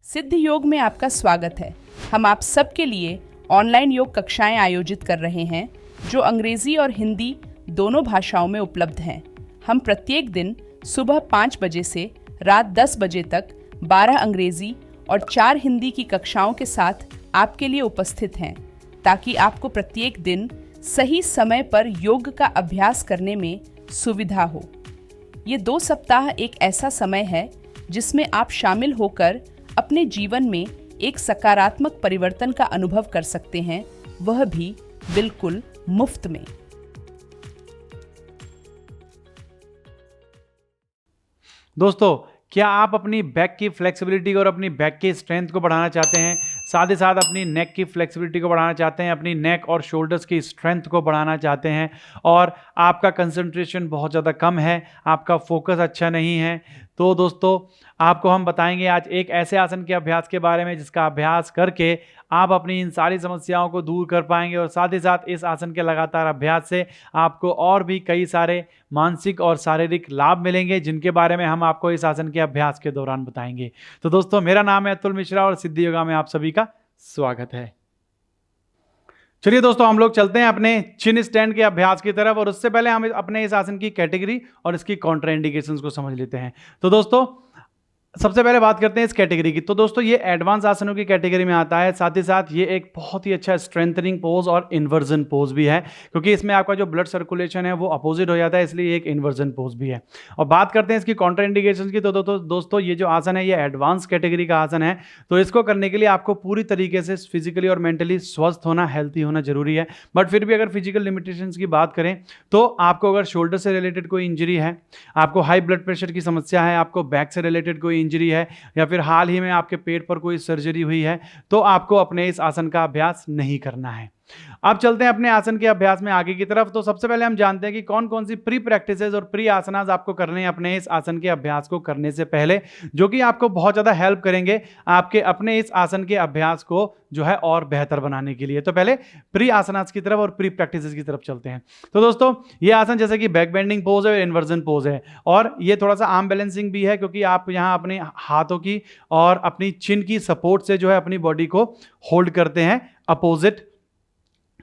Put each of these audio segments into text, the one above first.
सिद्ध योग में आपका स्वागत है। हम आप सबके लिए ऑनलाइन योग कक्षाएं आयोजित कर रहे हैं जो अंग्रेजी और हिंदी दोनों भाषाओं में उपलब्ध हैं। हम प्रत्येक दिन सुबह 5 बजे से रात 10 बजे तक 12 अंग्रेजी और 4 हिंदी की कक्षाओं के साथ आपके लिए उपस्थित हैं ताकि आपको प्रत्येक दिन सही समय पर योग का अभ्यास करने में सुविधा हो। ये 2 सप्ताह एक ऐसा समय है जिसमें आप शामिल होकर अपने जीवन में एक सकारात्मक परिवर्तन का अनुभव कर सकते हैं, वह भी बिल्कुल मुफ्त में। दोस्तों, क्या आप अपनी बैक की फ्लेक्सिबिलिटी और अपनी बैक की स्ट्रेंथ को बढ़ाना चाहते हैं? साथ ही साथ अपनी नेक की फ्लेक्सिबिलिटी को बढ़ाना चाहते हैं, अपनी नेक और शोल्डर्स की स्ट्रेंथ को बढ़ाना चाहते हैं और आपका कंसंट्रेशन बहुत ज़्यादा कम है, आपका फोकस अच्छा नहीं है, तो दोस्तों आपको हम बताएंगे आज एक ऐसे आसन के अभ्यास के बारे में जिसका अभ्यास करके आप अपनी इन सारी समस्याओं को दूर कर पाएंगे और साथ ही साथ इस आसन के लगातार अभ्यास से आपको और भी कई सारे मानसिक और शारीरिक लाभ मिलेंगे जिनके बारे में हम आपको इस आसन के अभ्यास के दौरान बताएंगे। तो दोस्तों, मेरा नाम है अतुल मिश्रा और सिद्धि योगा में आप सभी का स्वागत है। चलिए दोस्तों, हम लोग चलते हैं अपने चिन स्टैंड के अभ्यास की तरफ और उससे पहले हम अपने इस आसन की कैटेगरी और इसकी कॉन्ट्राइंडिकेशंस को समझ लेते हैं। तो दोस्तों, सबसे पहले बात करते हैं इस कैटेगरी की। तो दोस्तों, ये एडवांस आसनों की कैटेगरी में आता है। साथ ही साथ ये एक बहुत ही अच्छा स्ट्रेंथनिंग पोज और इन्वर्जन पोज भी है, क्योंकि इसमें आपका जो ब्लड सर्कुलेशन है वो अपोजिट हो जाता है, इसलिए एक इन्वर्जन पोज भी है। और बात करते हैं इसकी कॉन्ट्राइंडिकेशंस की। तो दोस्तों, ये जो आसन है ये एडवांस कैटेगरी का आसन है, तो इसको करने के लिए आपको पूरी तरीके से फिजिकली और मेंटली स्वस्थ होना, हेल्थी होना जरूरी है। बट फिर भी अगर फिजिकल लिमिटेशंस की बात करें तो आपको अगर शोल्डर से रिलेटेड कोई इंजरी है, आपको हाई ब्लड प्रेशर की समस्या है, आपको बैक से रिलेटेड कोई इंजरी है या फिर हाल ही में आपके पेट पर कोई सर्जरी हुई है, तो आपको अपने इस आसन का अभ्यास नहीं करना है। अब चलते हैं अपने आसन के अभ्यास में आगे की तरफ। तो सबसे पहले हम जानते हैं कि कौन कौन सी प्री प्रैक्टिसेस और प्री आसनास आपको करने हैं अपने इस आसन के अभ्यास को करने से पहले, जो कि आपको बहुत ज्यादा हेल्प करेंगे आपके अपने इस आसन के अभ्यास को जो है और बेहतर बनाने के लिए। तो पहले प्री आसनास की तरफ और प्री प्रैक्टिसेस की तरफ चलते हैं। तो दोस्तों, ये आसन जैसे कि बैक बेंडिंग पोज है, इन्वर्जन पोज है और ये थोड़ा सा आर्म बैलेंसिंग भी है, क्योंकि आप यहाँ अपने हाथों की और अपनी चिन की सपोर्ट से जो है अपनी बॉडी को होल्ड करते हैं अपोजिट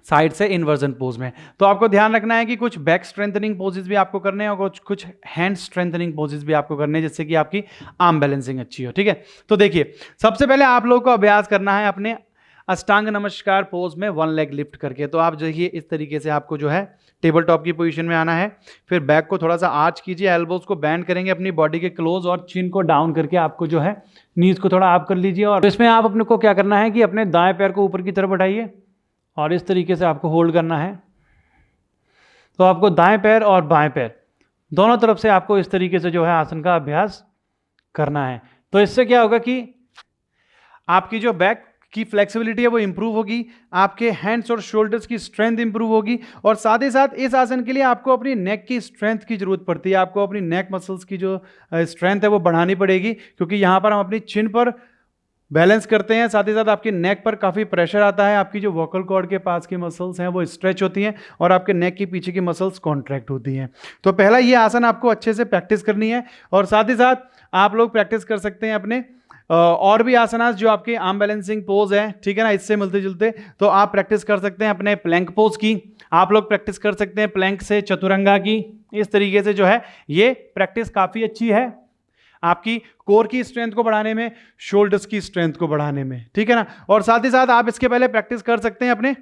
साइड से इन्वर्जन पोज में। तो आपको ध्यान रखना है कि कुछ बैक स्ट्रेंथनिंग पोजेस भी आपको करने हैं और कुछ हैंड स्ट्रेंथनिंग पोजेस भी आपको करने हैं, जिससे कि आपकी आर्म बैलेंसिंग अच्छी हो। ठीक है, तो देखिए, सबसे पहले आप लोगों को अभ्यास करना है अपने अष्टांग नमस्कार पोज में 1 लेग लिफ्ट करके। तो आप देखिए, इस तरीके से आपको जो है टेबल टॉप की पोजीशन में आना है। फिर बैक को थोड़ा सा आर्च कीजिए, एल्बोज को बैंड करेंगे अपनी बॉडी के क्लोज और चिन को डाउन करके आपको जो है नीज को थोड़ा अप कर लीजिए। और इसमें आप अपने को क्या करना है कि अपने दाएं पैर को ऊपर की तरफ उठाइए और इस तरीके से आपको होल्ड करना है। तो आपको दाएं पैर और बाएं पैर दोनों तरफ से आपको इस तरीके से जो है आसन का अभ्यास करना है। तो इससे क्या होगा कि आपकी जो बैक की फ्लेक्सिबिलिटी है वो इंप्रूव होगी, आपके हैंड्स और शोल्डर्स की स्ट्रेंथ इंप्रूव होगी और साथ ही साथ इस आसन के लिए आपको अपनी नेक की स्ट्रेंथ की जरूरत पड़ती है। आपको अपनी नेक मसल्स की जो स्ट्रेंथ है वो बढ़ानी पड़ेगी, क्योंकि यहाँ पर हम अपनी चिन पर बैलेंस करते हैं, साथ ही साथ आपकी नेक पर काफ़ी प्रेशर आता है, आपकी जो वोकल कॉर्ड के पास की मसल्स हैं वो स्ट्रेच होती हैं और आपके नेक के पीछे की मसल्स कॉन्ट्रैक्ट होती हैं। तो पहला ये आसन आपको अच्छे से प्रैक्टिस करनी है और साथ ही साथ आप लोग प्रैक्टिस कर सकते हैं अपने और भी आसनास जो आपके आर्म बैलेंसिंग पोज है, ठीक है ना, इससे मिलते जुलते। तो आप प्रैक्टिस कर सकते हैं अपने प्लैंक पोज की, आप लोग प्रैक्टिस कर सकते हैं प्लैंक से चतुरंगा की। इस तरीके से जो है ये प्रैक्टिस काफ़ी अच्छी है आपकी कोर की स्ट्रेंथ को बढ़ाने में, शोल्डर्स की स्ट्रेंथ को बढ़ाने में, ठीक है ना। और साथ ही साथ आप इसके पहले प्रैक्टिस कर सकते हैं अपने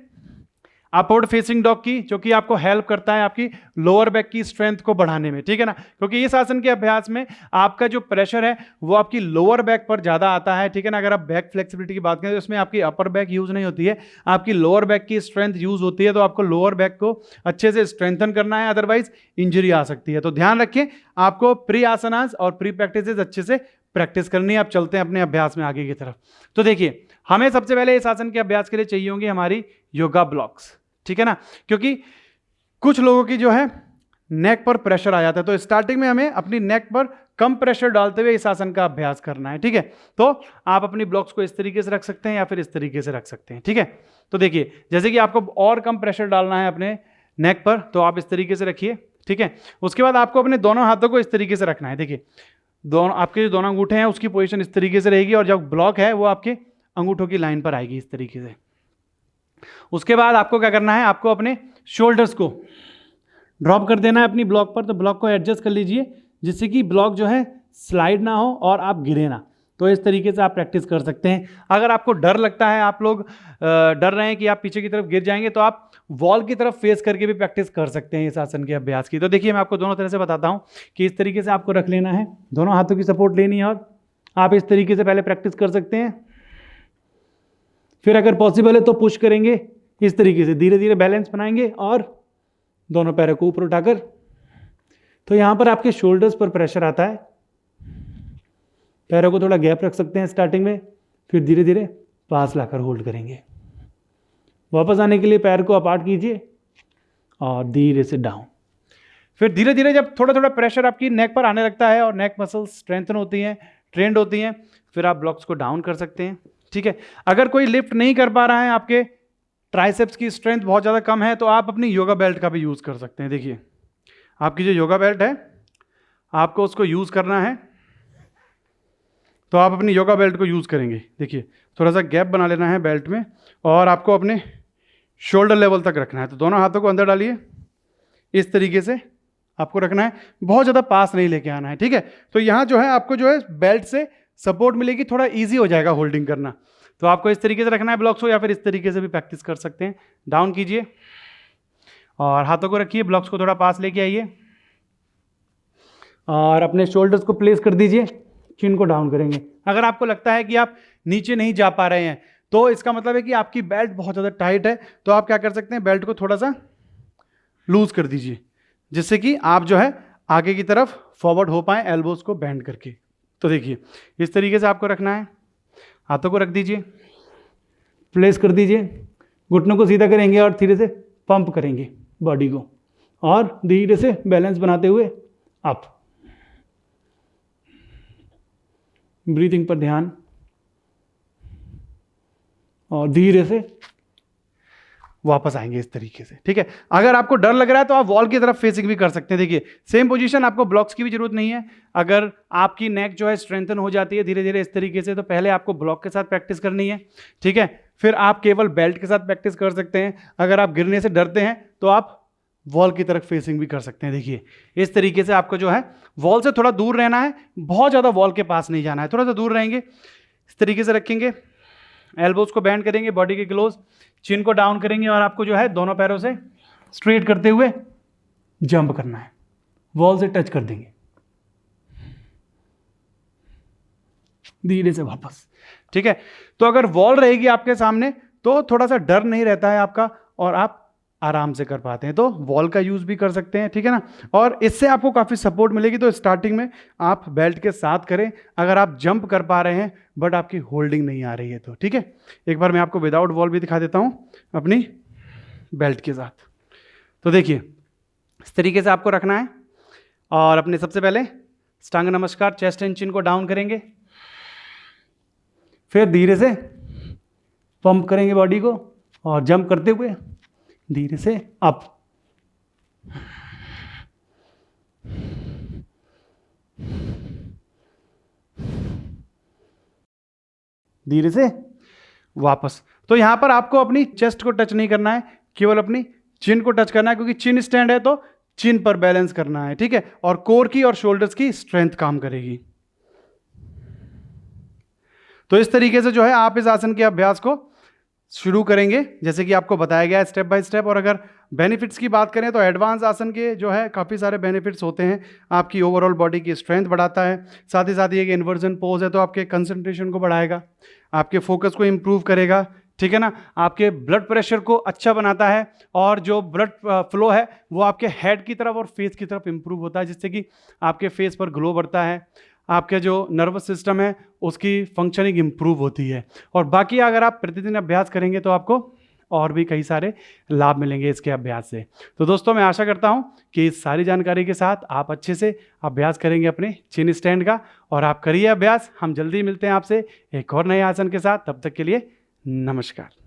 अपवर्ड फेसिंग डॉग की, जो कि आपको हेल्प करता है आपकी लोअर बैक की स्ट्रेंथ को बढ़ाने में, ठीक है ना, क्योंकि इस आसन के अभ्यास में आपका जो प्रेशर है वो आपकी लोअर बैक पर ज़्यादा आता है, ठीक है ना। अगर आप बैक फ्लेक्सिबिलिटी की बात करें तो इसमें आपकी अपर बैक यूज़ नहीं होती है, आपकी लोअर बैक की स्ट्रेंथ यूज़ होती है। तो आपको लोअर बैक को अच्छे से स्ट्रेंथन करना है, अदरवाइज इंजरी आ सकती है। तो ध्यान रखें, आपको प्री आसनास और प्री प्रैक्टिसेस अच्छे से प्रैक्टिस करनी है। आप चलते हैं अपने अभ्यास में आगे की तरफ। तो देखिए, हमें सबसे पहले इस आसन के अभ्यास के लिए चाहिए होंगी हमारी योगा ब्लॉक्स, ठीक है ना, क्योंकि कुछ लोगों की जो है नेक पर प्रेशर आ जाता है। तो स्टार्टिंग में हमें अपनी नेक पर कम प्रेशर डालते हुए इस आसन का अभ्यास करना है, ठीक है। तो आप अपनी ब्लॉक्स को इस तरीके से रख सकते हैं या फिर इस तरीके से रख सकते हैं, ठीक है। तो देखिए, जैसे कि आपको और कम प्रेशर डालना है अपने नेक पर, तो आप इस तरीके से रखिए, ठीक है। उसके बाद आपको अपने दोनों हाथों को इस तरीके से रखना है। देखिए, दोनों आपके जो दोनों अंगूठे हैं उसकी पोजीशन इस तरीके से रहेगी और जो ब्लॉक है वो आपके अंगूठों की लाइन पर आएगी इस तरीके से। उसके बाद आपको क्या करना है, आपको अपने शोल्डर्स को ड्रॉप कर देना है अपनी ब्लॉक पर। तो ब्लॉक को एडजस्ट कर लीजिए जिससे कि ब्लॉक जो है स्लाइड ना हो और आप गिरे ना। तो इस तरीके से आप प्रैक्टिस कर सकते हैं। अगर आपको डर लगता है, आप लोग डर रहे हैं कि आप पीछे की तरफ गिर जाएंगे, तो आप वॉल की तरफ फेस करके भी प्रैक्टिस कर सकते हैं इस आसन के अभ्यास की। तो देखिए मैं आपको दोनों तरह से बताता हूं कि इस तरीके से आपको रख लेना है, दोनों हाथों की सपोर्ट लेनी है और आप इस तरीके से पहले प्रैक्टिस कर सकते हैं। फिर अगर पॉसिबल है तो पुश करेंगे इस तरीके से, धीरे धीरे बैलेंस बनाएंगे और दोनों पैरों को ऊपर उठाकर। तो यहां पर आपके शोल्डर्स पर प्रेशर आता है, पैरों को थोड़ा गैप रख सकते हैं स्टार्टिंग में, फिर धीरे धीरे पास लाकर होल्ड करेंगे। वापस आने के लिए पैर को अपार्ट कीजिए और धीरे से डाउन। फिर धीरे धीरे जब थोड़ा थोड़ा प्रेशर आपकी नेक पर आने लगता है और नेक मसल्स स्ट्रेंथन होती हैं, ट्रेंड होती हैं, फिर आप ब्लॉक्स को डाउन कर सकते हैं। ठीक है, अगर कोई लिफ्ट नहीं कर पा रहा है, आपके ट्राइसेप्स की स्ट्रेंथ बहुत ज़्यादा कम है, तो आप अपनी योगा बेल्ट का भी यूज़ कर सकते हैं। देखिए आपकी जो योगा बेल्ट है आपको उसको यूज़ करना है, तो आप अपनी योगा बेल्ट को यूज़ करेंगे। देखिए थोड़ा सा गैप बना लेना है बेल्ट में और आपको अपने शोल्डर लेवल तक रखना है। तो दोनों हाथों को अंदर डालिए, इस तरीके से आपको रखना है, बहुत ज़्यादा पास नहीं लेके आना है। ठीक है, तो यहाँ जो है आपको जो है बेल्ट से सपोर्ट मिलेगी, थोड़ा ईजी हो जाएगा होल्डिंग करना। तो आपको इस तरीके से रखना है ब्लॉक्स को, या फिर इस तरीके से भी प्रैक्टिस कर सकते हैं। डाउन कीजिए और हाथों को रखिए, ब्लॉक्स को थोड़ा पास लेके आइए और अपने शोल्डर्स को प्लेस कर दीजिए, चिन को डाउन करेंगे। अगर आपको लगता है कि आप नीचे नहीं जा पा रहे हैं तो इसका मतलब है कि आपकी बेल्ट बहुत ज़्यादा टाइट है, तो आप क्या कर सकते हैं, बेल्ट को थोड़ा सा लूज कर दीजिए जिससे कि आप जो है आगे की तरफ फॉरवर्ड हो पाए एल्बोज को बेंड करके। तो देखिए इस तरीके से आपको रखना है, हाथों को रख दीजिए, प्लेस कर दीजिए, घुटनों को सीधा करेंगे और धीरे से पंप करेंगे बॉडी को और धीरे से बैलेंस बनाते हुए अप। ब्रीथिंग पर ध्यान और धीरे से वापस आएंगे इस तरीके से। ठीक है, अगर आपको डर लग रहा है तो आप वॉल की तरफ फेसिंग भी कर सकते हैं। देखिए सेम पोजीशन, आपको ब्लॉक्स की भी जरूरत नहीं है। अगर आपकी नेक जो है स्ट्रेंथन हो जाती है धीरे धीरे इस तरीके से, तो पहले आपको ब्लॉक के साथ प्रैक्टिस करनी है। ठीक है, फिर आप केवल बेल्ट के साथ प्रैक्टिस कर सकते हैं। अगर आप गिरने से डरते हैं तो आप वॉल की तरफ फेसिंग भी कर सकते हैं। देखिए इस तरीके से आपको जो है वॉल से थोड़ा दूर रहना है, बहुत ज़्यादा वॉल के पास नहीं जाना है, थोड़ा सा दूर रहेंगे। इस तरीके से रखेंगे, एल्बोज को बैंड करेंगे बॉडी के क्लोज, चिन को डाउन करेंगे और आपको जो है दोनों पैरों से स्ट्रेट करते हुए जंप करना है, वॉल से टच कर देंगे, धीरे से वापस। ठीक है, तो अगर वॉल रहेगी आपके सामने तो थोड़ा सा डर नहीं रहता है आपका और आप आराम से कर पाते हैं। तो वॉल का यूज भी कर सकते हैं। ठीक है ना, और इससे आपको काफ़ी सपोर्ट मिलेगी। तो स्टार्टिंग में आप बेल्ट के साथ करें, अगर आप जंप कर पा रहे हैं बट आपकी होल्डिंग नहीं आ रही है तो। ठीक है, एक बार मैं आपको विदाउट वॉल भी दिखा देता हूं अपनी बेल्ट के साथ। तो देखिए इस तरीके से आपको रखना है और अपने सबसे पहले स्टांग नमस्कार, चेस्ट एंड चिन को डाउन करेंगे, फिर धीरे से पंप करेंगे बॉडी को और जंप करते हुए धीरे से अप। धीरे से वापस। तो यहां पर आपको अपनी चेस्ट को टच नहीं करना है, केवल अपनी चिन को टच करना है, क्योंकि चिन स्टैंड है तो चिन पर बैलेंस करना है। ठीक है, और कोर की और शोल्डर्स की स्ट्रेंथ काम करेगी। तो इस तरीके से जो है आप इस आसन के अभ्यास को शुरू करेंगे जैसे कि आपको बताया गया है स्टेप बाय स्टेप। और अगर बेनिफिट्स की बात करें तो एडवांस आसन के जो है काफ़ी सारे बेनिफिट्स होते हैं। आपकी ओवरऑल बॉडी की स्ट्रेंथ बढ़ाता है, साथ ही साथ ये एक इन्वर्जन पोज है तो आपके कंसंट्रेशन को बढ़ाएगा, आपके फोकस को इम्प्रूव करेगा। ठीक है ना, आपके ब्लड प्रेशर को अच्छा बनाता है और जो ब्लड फ्लो है वो आपके हेड की तरफ और फेस की तरफ इम्प्रूव होता है, जिससे कि आपके फेस पर ग्लो बढ़ता है, आपके जो नर्वस सिस्टम है उसकी फंक्शनिंग इम्प्रूव होती है। और बाकी अगर आप प्रतिदिन अभ्यास करेंगे तो आपको और भी कई सारे लाभ मिलेंगे इसके अभ्यास से। तो दोस्तों मैं आशा करता हूं कि इस सारी जानकारी के साथ आप अच्छे से अभ्यास करेंगे अपने चिन स्टैंड का, और आप करिए अभ्यास। हम जल्दी मिलते हैं आपसे एक और नए आसन के साथ, तब तक के लिए नमस्कार।